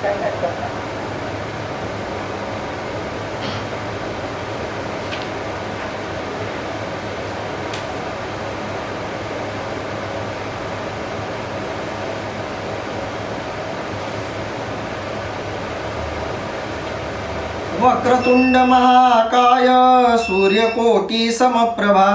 वक्रतुंड महाकाय सूर्यकोटि समप्रभा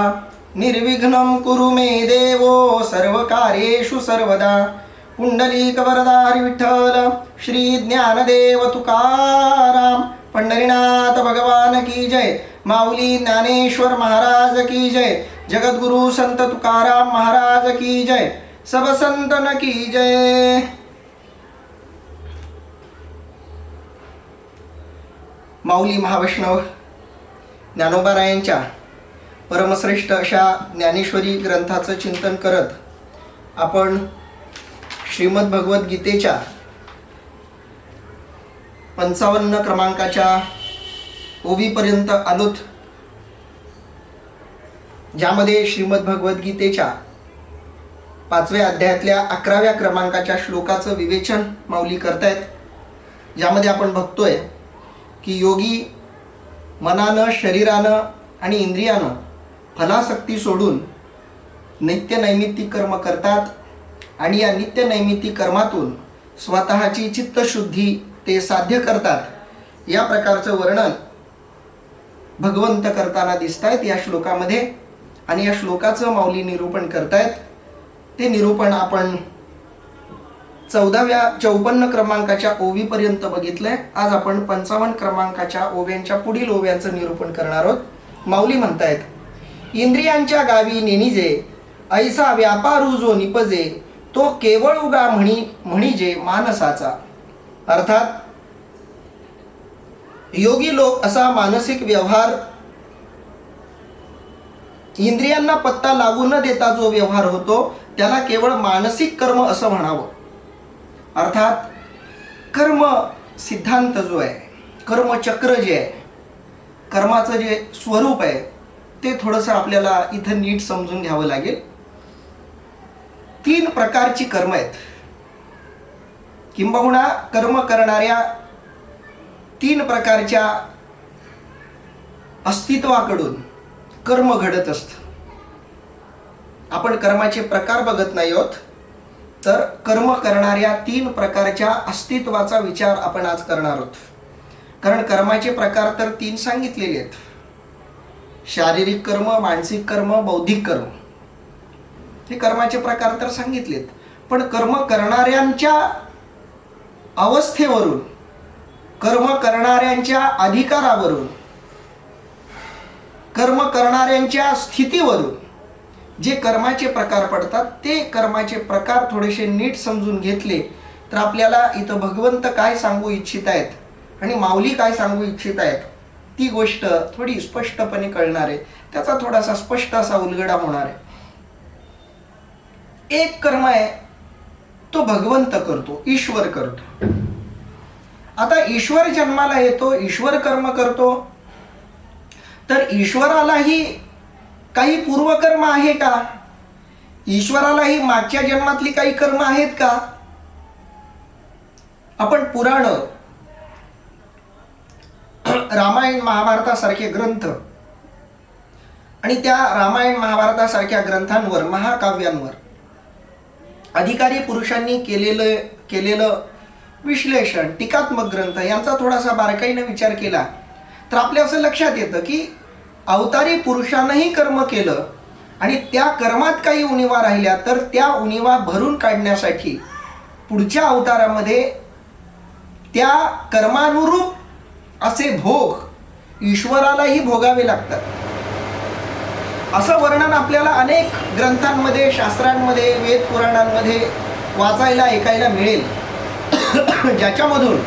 निर्विघ्नं कुरु मे देवो सर्वकार्येषु सर्वदा. पुंडलीकवरदारी विठ्ठल श्री ज्ञानदेव तुकाराम. पंढरीनाथ भगवान की जय. माऊली ज्ञानेश्वर महाराज की जय. जगद्गुरु संत तुकाराम महाराज की जय. सब संतन की जय. माऊली महावैष्णव ज्ञानोबारायांच्या परमश्रेष्ठ अशा ज्ञानेश्वरी ग्रंथाचं चिंतन करत आपण श्रीमद भगवद्गीतेच्या 55 क्रमांकाच्या ओवीपर्यंत आलोत, ज्यामध्ये श्रीमद भगवद्गीतेच्या 5व्या अध्यायातल्या 11व्या क्रमांकाच्या श्लोकाचं विवेचन माऊली करतायत. ज्यामध्ये आपण बघतोय की योगी मनानं, शरीरानं आणि इंद्रियानं फलासक्ती सोडून नित्य नैमित्तिक कर्म करतात आणि या नित्य नैमित्तिक कर्मातून स्वतःची चित्तशुद्धी ते साध्य करतात. या प्रकारचं वर्णन भगवंत करताना दिसतायत या श्लोकामध्ये. आणि या श्लोकाचं माऊली निरूपण करतायत. ते निरूपण आपण 54 क्रमांकाच्या ओवीपर्यंत बघितलंय. आज आपण 55 क्रमांकाच्या ओव्यांच्या पुढील ओव्यांचं निरूपण करणार आहोत. माऊली म्हणतायत, इंद्रियांच्या गावी नेनिजे ऐसा व्यापारू जो निपजे तो केवळ उगा म्हणजे मानसाचा. अर्थात योगी लोक असा मानसिक व्यवहार, इंद्रियांना पत्ता लागू न देता जो व्यवहार होतो त्याला केवळ मानसिक कर्म असं म्हणावं. अर्थात कर्म सिद्धांत जो आहे, कर्मचक्र जे आहे, कर्माचं जे स्वरूप आहे ते थोडंसं आपल्याला इथं नीट समजून घ्यावं लागेल. 3 प्रकारची कर्म आहेत, किंबहुना कर्म करणाऱ्या 3 प्रकारच्या अस्तित्वाकडून कर्म घडत असतं. आपण कर्माचे प्रकार बघत नाही आहोत, तर कर्म करणाऱ्या 3 प्रकारच्या अस्तित्वाचा विचार आपण आज करणार आहोत. कारण कर्माचे प्रकार तर 3 सांगितलेले आहेत: शारीरिक कर्म, मानसिक कर्म, बौद्धिक कर्म. हे कर्माचे प्रकार तर सांगितलेत. पण कर्म करणाऱ्यांच्या अवस्थेवरून, कर्म करणाऱ्यांच्या अधिकारावरून, कर्म करणाऱ्यांच्या स्थितीवरून जे कर्माचे प्रकार पडतात, ते कर्माचे प्रकार थोडेसे नीट समजून घेतले तर आपल्याला इथं भगवंत काय सांगू इच्छित आहेत आणि माऊली काय सांगू इच्छित आहेत ती गोष्ट थोडी स्पष्टपणे कळणार आहे. त्याचा थोडासा स्पष्ट असा उलगडा होणार आहे. एक कर्म आहे तो भगवंत करतो, ईश्वर करतो. आता ईश्वर जन्माला येतो, ईश्वर कर्म करतो, तर ईश्वरालाही काही पूर्वकर्म आहे का? ईश्वरालाही मागच्या जन्मातली काही कर्म आहेत का? आपण पुराण, रामायण महाभारतासारखे ग्रंथ आणि त्या रामायण महाभारतासारख्या ग्रंथांवर, महाकाव्यांवर अधिकारी पुरुषांनी केलेलं विश्लेषण, टीकात्मक ग्रंथ यांचा थोडासा बारकाईने विचार केला तर आपल्या असं लक्षात येतं की अवतारी पुरुषानंही कर्म केलं आणि त्या कर्मात काही उणिवा राहिल्या तर त्या उणिवा भरून काढण्यासाठी पुढच्या अवतारामध्ये त्या कर्मानुरूप असे भोग ईश्वरालाही भोगावे लागतात. असं वर्णन आपल्याला अनेक ग्रंथांमध्ये, शास्त्रांमध्ये, वेद पुराणांमध्ये वाचायला, ऐकायला मिळेल, ज्याच्यामधून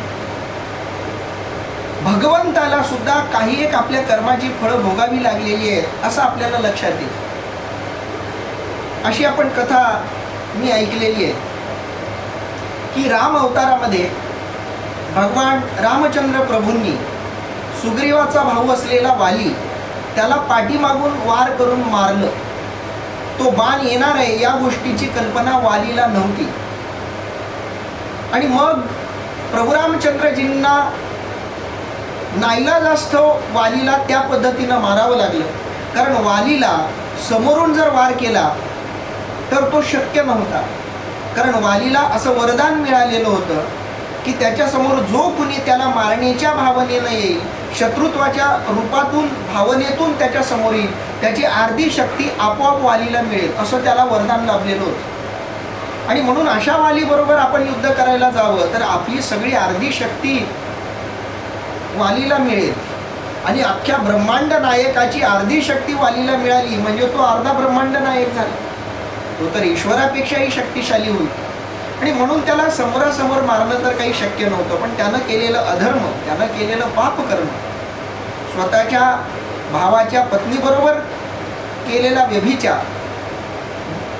भगवंताला सुद्धा काही एक आपल्या कर्माची फळं भोगावी लागलेली आहेत असं आपल्याला लक्षात येईल. अशी आपण कथा मी ऐकलेली आहे की राम अवतारामध्ये भगवान रामचंद्र प्रभूंनी सुग्रीवाचा भाऊ असलेला वाली त्याला पाठीमागून वार करून मारलं. तो बाण येणार आहे या गोष्टीची कल्पना वालीला नव्हती. आणि मग प्रभू रामचंद्रजींना नाईलाजास्तव वालीला त्या पद्धतीनं मारावं लागलं, कारण वालीला समोरून जर वार केला तर तो शक्य नव्हता. कारण वालीला असं वरदान मिळालेलं होतं की त्याच्यासमोर जो कुणी त्याला मारण्याच्या भावनेनं येईल, शत्रुत्वाच्या रूपातून भावनेतून त्याच्यासमोर येईल, त्याची अर्धी शक्ती आपोआप वालीला मिळेल, असं त्याला वरदान लाभलेलं होतं. आणि म्हणून अशा वालीबरोबर आपण युद्ध करायला जावं तर आपली सगळी अर्धी शक्ती वालीला मिळेल. आणि अख्ख्या ब्रह्मांड नायकाची अर्धी शक्ती वालीला मिळाली म्हणजे तो अर्धा ब्रह्मांड नायक झाला, तो तर ईश्वरापेक्षाही शक्तिशाली होईल. आणि म्हणून त्याला समोरासमोर मारणं तर काही शक्य नव्हतं. पण त्यानं केलेलं अधर्म, त्यानं केलेलं पापकर्म, स्वतःच्या भावाच्या पत्नीबरोबर केलेला व्यभिचार,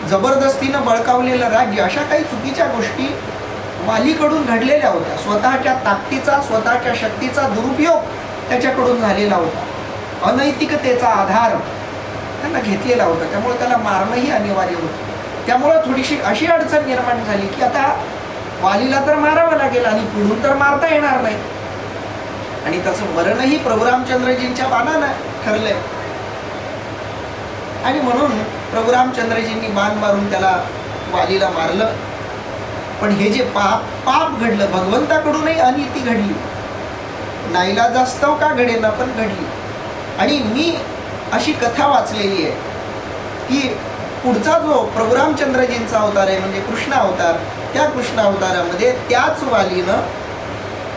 जबरदस्तीनं बळकावलेलं राज्य, अशा काही चुकीच्या गोष्टी वालीकडून घडलेल्या होत्या. स्वतःच्या ताकदीचा, स्वतःच्या शक्तीचा दुरुपयोग त्याच्याकडून झालेला होता. अनैतिकतेचा आधार त्यांना घेतलेला होता, त्यामुळे त्याला मारणंही अनिवार्य होतं. त्यामुळं थोडीशी अशी अडचण निर्माण झाली की आता वालीला तर मारावं लागेल आणि पुढून तर मारता येणार नाही. आणि त्याचं मरणही प्रभू रामचंद्रजींच्या बाणानं ठरलंय. आणि म्हणून प्रभू रामचंद्रजींनी बाण मारून त्याला वालीला मारलं. पण हे जे पाप घडलं, भगवंताकडूनही अनिती घडली, नाईलाजास्तव का घडेना पण घडली. आणि मी अशी कथा वाचलेली आहे की पुढचा जो प्रभू रामचंद्रजींचा अवतार आहे म्हणजे कृष्ण अवतार, त्या कृष्ण अवतारामध्ये त्याच वालीनं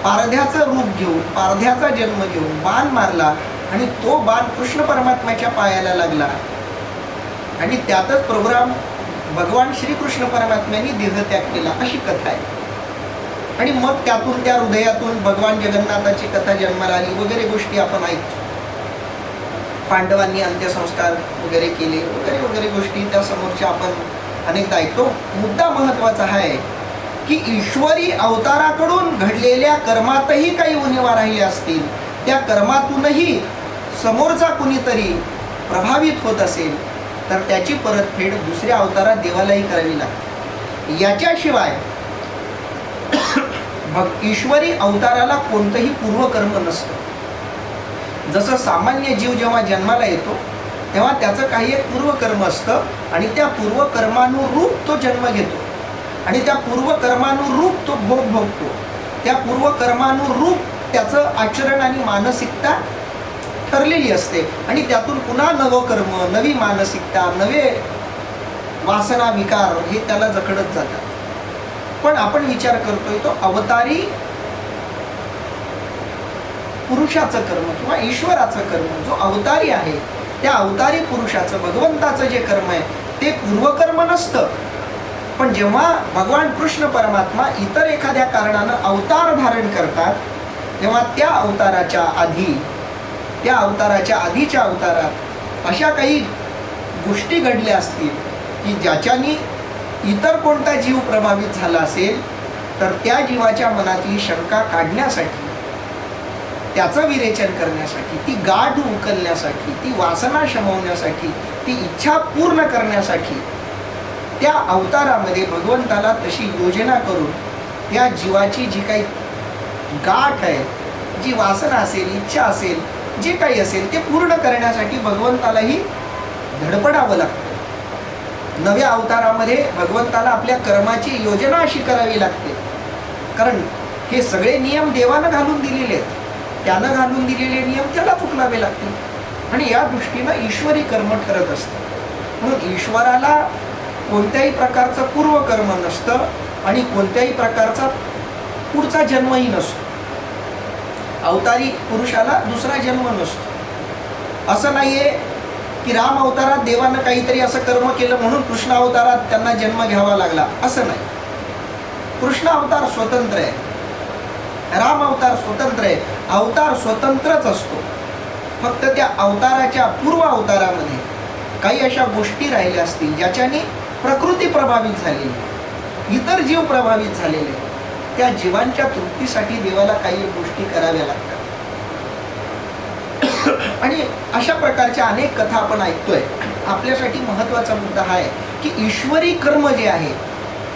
पारध्याचं रूप घेऊन, पारध्याचा जन्म घेऊन बाण मारला आणि तो बाण कृष्ण परमात्म्याच्या पायाला लागला. आणि त्यातच भगवान श्रीकृष्ण परमात्म्यांनी देहत्याग केला, अशी कथा आहे. आणि मग त्यातून, त्या हृदयातून भगवान जगन्नाथाची कथा जन्माला आली वगैरे गोष्टी आपण ऐकतो. पांडवांनी अंत्यसंस्कार वगैरे केले वगैरे वगैरे गोष्टी त्या समोरच्या आपण अनेकदा ऐकतो. मुद्दा महत्त्वाचा आहे की ईश्वरी अवताराकडून घडलेल्या कर्मातही काही उणिवा राहिल्या असतील, त्या कर्मातूनही समोरचा कुणीतरी प्रभावित होत असेल तर त्याची परतफेड दुसऱ्या अवतारात देवालाही करावी लागते. याच्याशिवाय ईश्वरी अवताराला कोणतंही पूर्वकर्म नसतं. जसं सामान्य जीव जेव्हा जन्माला येतो तेव्हा त्याचं काही एक पूर्वकर्म असतं आणि त्या पूर्वकर्मानुरूप तो जन्म घेतो आणि त्या पूर्वकर्मानुरूप तो भोग भोगतो. त्या पूर्वकर्मानुरूप त्याचं आचरण आणि मानसिकता ठरलेली असते आणि त्यातून पुन्हा नवं कर्म, नवी मानसिकता, नवे वासना, विकार हे त्याला जखडत जातात. पण आपण विचार करतोय तो अवतारी पुरुषाचं कर्म किंवा ईश्वराचं कर्म, जो अवतारी आहे त्या अवतारी पुरुषाचं, भगवंताचं जे कर्म आहे ते पूर्वकर्म नसतं. पण जेव्हा भगवान कृष्ण परमात्मा इतर एखाद्या कारणानं अवतार धारण करतात तेव्हा त्या अवताराच्या आधी, त्या अवताराच्या आधीच्या अवतारात अशा काही गोष्टी घडल्या असतील की ज्याच्यानी इतर कोणता जीव प्रभावित झाला असेल तर त्या जीवाच्या मनातली शंका काढण्यासाठी, त्याचं विरेचन करण्यासाठी, ती गाठ उकलण्यासाठी, ती वासना शमवण्यासाठी, ती इच्छा पूर्ण करण्यासाठी त्या अवतारामध्ये भगवंताला तशी योजना करून त्या जीवाची जी काही गाठ आहे, जी वासना असेल, इच्छा असेल, जे काही असेल ते पूर्ण करण्यासाठी भगवंतालाही धडपडावं लागतं. नव्या अवतारामध्ये भगवंताला आपल्या कर्माची योजना अशी करावी लागते, कारण हे सगळे नियम देवानं घालून दिलेले आहेत. त्यानं घालून दिलेले नियम त्याला चुकलावे लागतील आणि या दृष्टीनं ईश्वरी कर्म ठरत असतं. म्हणून ईश्वराला कोणत्याही प्रकारचं पूर्वकर्म नसतं आणि कोणत्याही प्रकारचा पुढचा जन्मही नसतो. अवतारी पुरुषाला दुसरा जन्म नसतो. असं नाहीये की राम अवतारात देवानं काहीतरी असं कर्म केलं म्हणून कृष्ण अवतारात त्यांना जन्म घ्यावा लागला, असं नाही. कृष्ण अवतार स्वतंत्र आहे, राम अवतार स्वतंत्र आहे. अवतार स्वतंत्रच असतो. फक्त त्या अवताराच्या पूर्व अवतारामध्ये काही अशा गोष्टी राहिल्या असतील ज्याच्याने प्रकृती प्रभावित झालेली, इतर जीव प्रभावित झालेले, त्या जीवांच्या तृप्तीसाठी देवाला काही गोष्टी कराव्या लागतात. आणि अशा प्रकारच्या अनेक कथा आपण ऐकतोय. आपल्यासाठी महत्त्वाचा मुद्दा हा आहे की ईश्वरी कर्म जे आहे,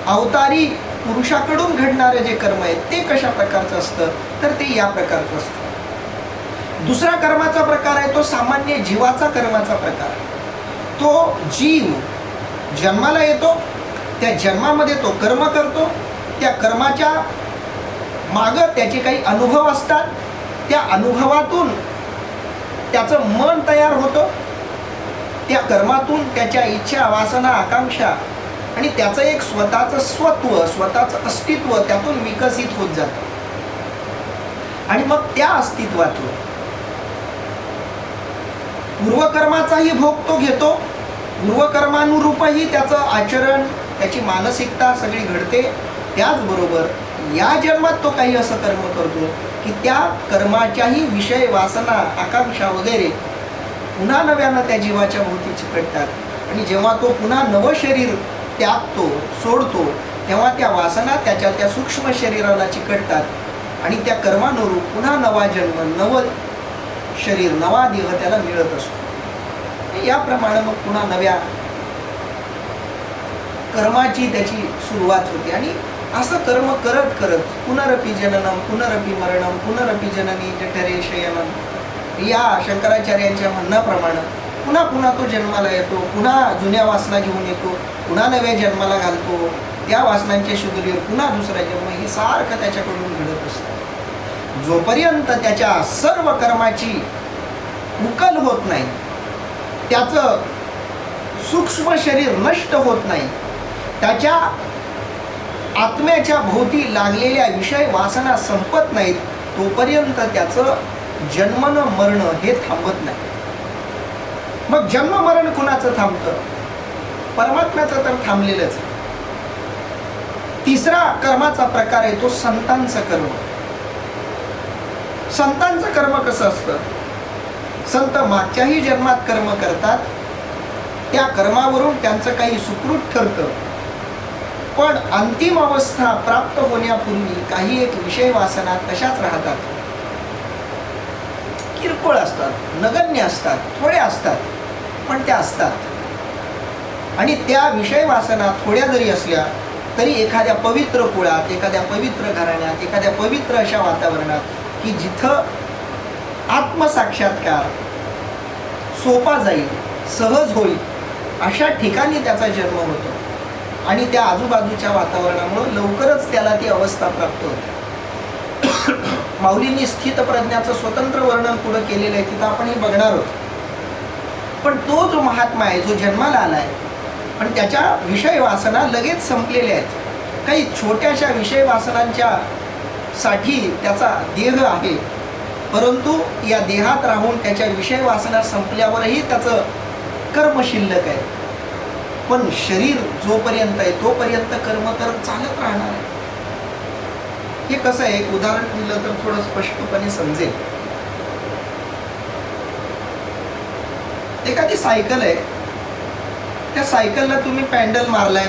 अवतारी पुरुषाकडून घडणारे जे कर्म आहे ते कशा प्रकारचं असतं, तर ते या प्रकारचं असतं. दुसरा कर्माचा प्रकार आहे तो सामान्य जीवाचा कर्माचा प्रकार. तो जीव जन्माला येतो, त्या जन्मामध्ये तो कर्म करतो, त्या कर्माच्या मागं त्याचे काही अनुभव असतात, त्या अनुभवातून त्याचं मन तयार होतं, त्या कर्मातून त्याच्या इच्छा वासना आकांक्षा आणि त्याचं एक स्वतःचं स्वत्व स्वतःचं अस्तित्व त्यातून विकसित होत जातं. आणि मग त्या अस्तित्वातून पूर्वकर्माचाही भोग तो घेतो, पूर्वकर्मानुरूपही त्याचं आचरण त्याची मानसिकता सगळी घडते. त्याचबरोबर या जन्मात तो काही असं कर्म करतो की त्या कर्माच्याही विषय वासना आकांक्षा वगैरे पुन्हा नव्यानं त्या जीवाच्या भोवती चिकटतात. आणि जेव्हा तो पुन्हा नवं शरीर त्यागतो सोडतो तेव्हा त्या वासना त्याच्या त्या सूक्ष्म शरीराला चिकटतात आणि त्या कर्मानुरूप पुन्हा नवा जन्म नवं शरीर नवा देह त्याला मिळत असतो. याप्रमाणे मग पुन्हा नव्या कर्माची त्याची सुरुवात होते. आणि असं कर्म करत करत पुनरपि जननम पुनरपि मरणम पुनरपि जननी जठरे शयनम या शंकराचार्यांच्या म्हणण्याप्रमाणे पुन्हा पुन्हा तो जन्माला येतो, पुन्हा जुन्या वासना घेऊन येतो, पुन्हा नव्या जन्माला घालतो, त्या वासनांच्या शुद्धीवर पुन्हा दुसरा जन्म हे सारखं त्याच्याकडून घडत असतं. जोपर्यंत त्याच्या सर्व कर्माची उकल होत नाही, त्याचं सूक्ष्म शरीर नष्ट होत नाही, त्याच्या आत्म्याच्या भोवती लागलेल्या विषय वासना संपत नाहीत, तोपर्यंत त्याचं जन्म न मरण हे थांबत नाही. मग जन्म मरण कुणाचं थांबतं? परमात्म्याचं तर थांबलेलंच. तिसरा कर्माचा प्रकार आहे तो संतांचं कर्म. संतांचं कर्म कसं असतं? संत मागच्याही जन्मात कर्म करतात, त्या कर्मावरून त्यांचं काही सुकृत ठरतं, पण अंतिम अवस्था प्राप्त होण्यापूर्वी काही एक विषय वासना तशाच राहतात, किरकोळ असतात, नगण्य असतात, थोड्या असतात, पण त्या असतात. आणि त्या विषय वासना थोड्या जरी असल्या तरी एखाद्या पवित्र कुळात, एखाद्या पवित्र घराण्यात, एखाद्या पवित्र अशा वातावरणात की जिथं आत्मसाक्षात्कार सोपा जाईल, सहज होईल, अशा ठिकाणी त्याचा जन्म होतो. आणि त्या आजूबाजूच्या वातावरणामुळे लवकरच त्याला ती अवस्था प्राप्त होते. माऊलींनी स्थित प्रज्ञाचं स्वतंत्र वर्णन पुढे केलेलं आहे, तिथं आपण हे बघणार आहोत. पण तो जो महात्मा आहे जो जन्माला आलाय पण त्याच्या विषय वासना लगेच संपलेल्या आहेत, काही छोट्याशा विषय वासनांच्या साठी त्याचा देह आहे, परंतु या देहात राहून त्याच्या विषय वासना संपल्यावरही त्याचं कर्म शिल्लक आहे. पण शरीर जोपर्यंत आहे तोपर्यंत कर्म करत चालत राहणार आहे. हे कसं आहे, एक उदाहरण दिलं तर थोडं स्पष्टपणे समजेल. एखादी सायकल आहे, त्या सायकलला तुम्ही पॅन्डल मारलाय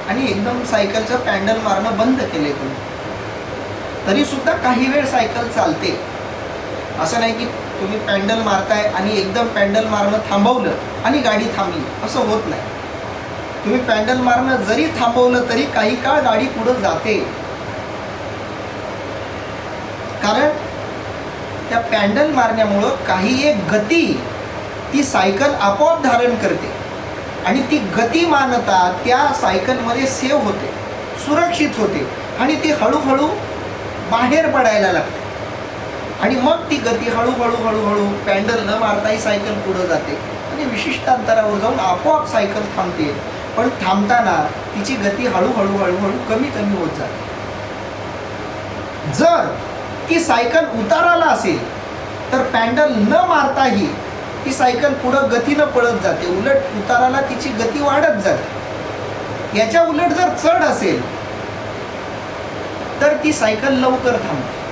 आणि एकदम सायकलचं पॅन्डल मारणं बंद केले तुम्ही, तरी सुद्धा काही वेळ सायकल चालते. असं नाही की तुम्ही पॅन्डल मारताय आणि एकदम पॅन्डल मारणं थांबवलं आणि गाडी थांबली, असं होत नाही. तुम्ही पॅन्डल मारणं जरी थांबवलं तरी काही काळ गाडी पुढे जाते, कारण त्या पॅन्डल मारण्यामुळं काही एक गती ती सायकल आपोआप धारण करते आणि ती गतिमानता त्या सायकलमध्ये सेव्ह होते, सुरक्षित होते आणि ती हळूहळू बाहेर पडायला लागते. आणि मग ती गती हळूहळू पॅन्डल न मारताही सायकल पुढे जाते आणि विशिष्ट अंतरावर जाऊन आपोआप सायकल थांबते. पण थांबताना तिची गती हळूहळू कमी होत जाते. जर ती सायकल उताराला असेल तर पॅन्डल न मारताही ती सायकल पुढं गतीनं पळत जाते, उलट उताराला तिची गती वाढत जाते. याच्या उलट जर चढ असेल तर ती सायकल लवकर थांबते.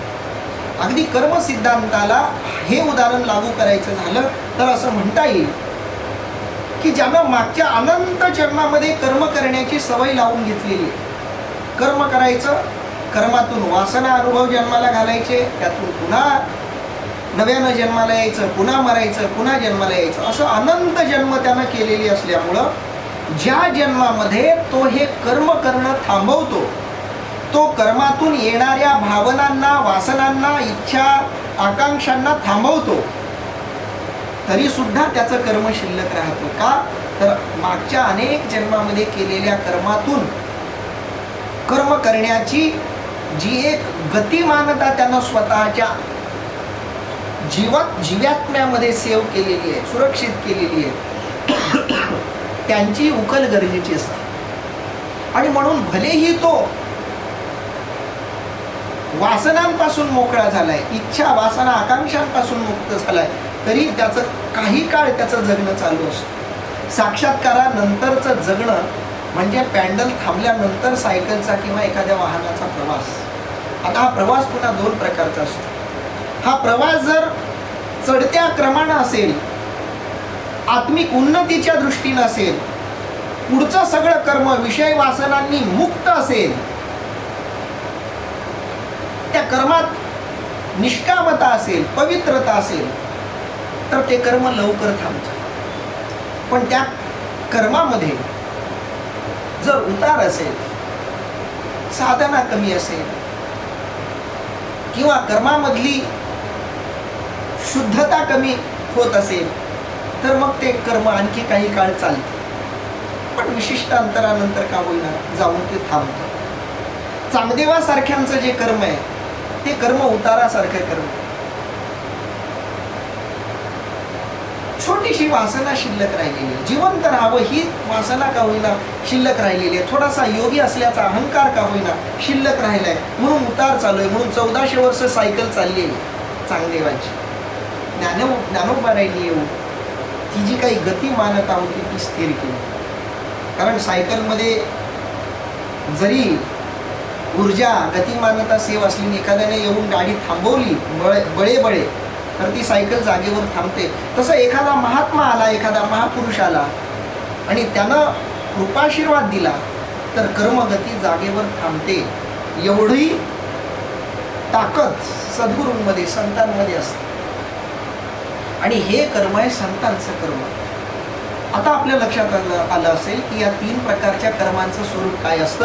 अगदी कर्म सिद्धांताला हे उदाहरण लागू करायचं झालं तर असं म्हणता येईल की ज्यानं मागच्या अनंत जन्मामध्ये कर्म करण्याची सवय लावून घेतलेली आहे, कर्म करायचं, कर्मातून वासना अनुभव जन्माला घालायचे, त्यातून पुन्हा नव्यानं जन्माला यायचं, पुन्हा मरायचं, पुन्हा जन्माला यायचं, असं अनंत जन्म त्यानं केलेली असल्यामुळं ज्या जन्मामध्ये तो हे कर्म करणं थांबवतो, तो कर्मातून येणाऱ्या भावनांना, वासनांना, इच्छा, आकांक्षांना थांबवतो, तरी सुद्धा त्याचं कर्म शिल्लक राहतो. का? तर मागच्या अनेक जन्मामध्ये केलेल्या कर्मातून कर्म करण्याची जी एक गतिमानता त्यानं स्वतःच्या जीवात्म्यामध्ये सेव्ह केलेली आहे, सुरक्षित केलेली आहे, त्यांची उकल गरजेची असते. आणि म्हणून भलेही तो वासनांपासून मोकळा झालाय, इच्छा, वासना, आकांक्षांपासून मुक्त झालाय, तरी त्याचं काही काळ त्याचं जगणं चालू असतं. साक्षात्कारानंतरचं जगणं म्हणजे पॅन्डल थांबल्यानंतर सायकलचा किंवा एखाद्या वाहनाचा प्रवास. आता हा प्रवास पुन्हा दोन प्रकारचा असतो. हा प्रवास जर चढत्या क्रमानं असेल, आत्मिक उन्नतीच्या दृष्टीनं असेल, पुढचं सगळं कर्म विषय वासनांनी मुक्त असेल, त्या कर्मात निष्कामता असेल, पवित्रता असेल, तर ते कर्म लवकर थांबतं. पण त्या कर्मामध्ये जर उतार असेल, साधना कमी असेल, किंवा कर्मामधली शुद्धता कमी होत असेल, तर मग ते कर्म आणखी काही काळ चालते, पण विशिष्ट अंतरानंतर का होईना जाऊन ते थांबतं. चांगदेवासारख्यांचं जे कर्म आहे ते कर्म उतारासारखं कर्म. छोटीशी वासना शिल्लक राहिलेली आहे, जिवंत राहावं ही वासना का होईना शिल्लक राहिलेली आहे, थोडासा योगी असल्याचा अहंकार का होईना शिल्लक राहिलाय, म्हणून उतार चालू आहे. म्हणून 1400 वर्ष सायकल चालली आहे चांगदेवाची. ज्ञानोबारायांनी येऊन ती जी काही गतिमानता होती ती स्थिर केली. कारण सायकलमध्ये जरी ऊर्जा, गतिमानता सेव असली, एखाद्याने येऊन गाडी थांबवली बळे तर ती सायकल जागेवर थांबते. तसं एखादा महात्मा आला, एखादा महापुरुष आला आणि त्यानं कृपाशीर्वाद दिला तर कर्मगती जागेवर थांबते. एवढी ताकद सद्गुरूंमध्ये, संतांमध्ये असते. आणि हे कर्म आहे संतांचं कर्म. आता आपल्या लक्षात आलं असेल की या 3 प्रकारच्या कर्मांचं स्वरूप काय असतं.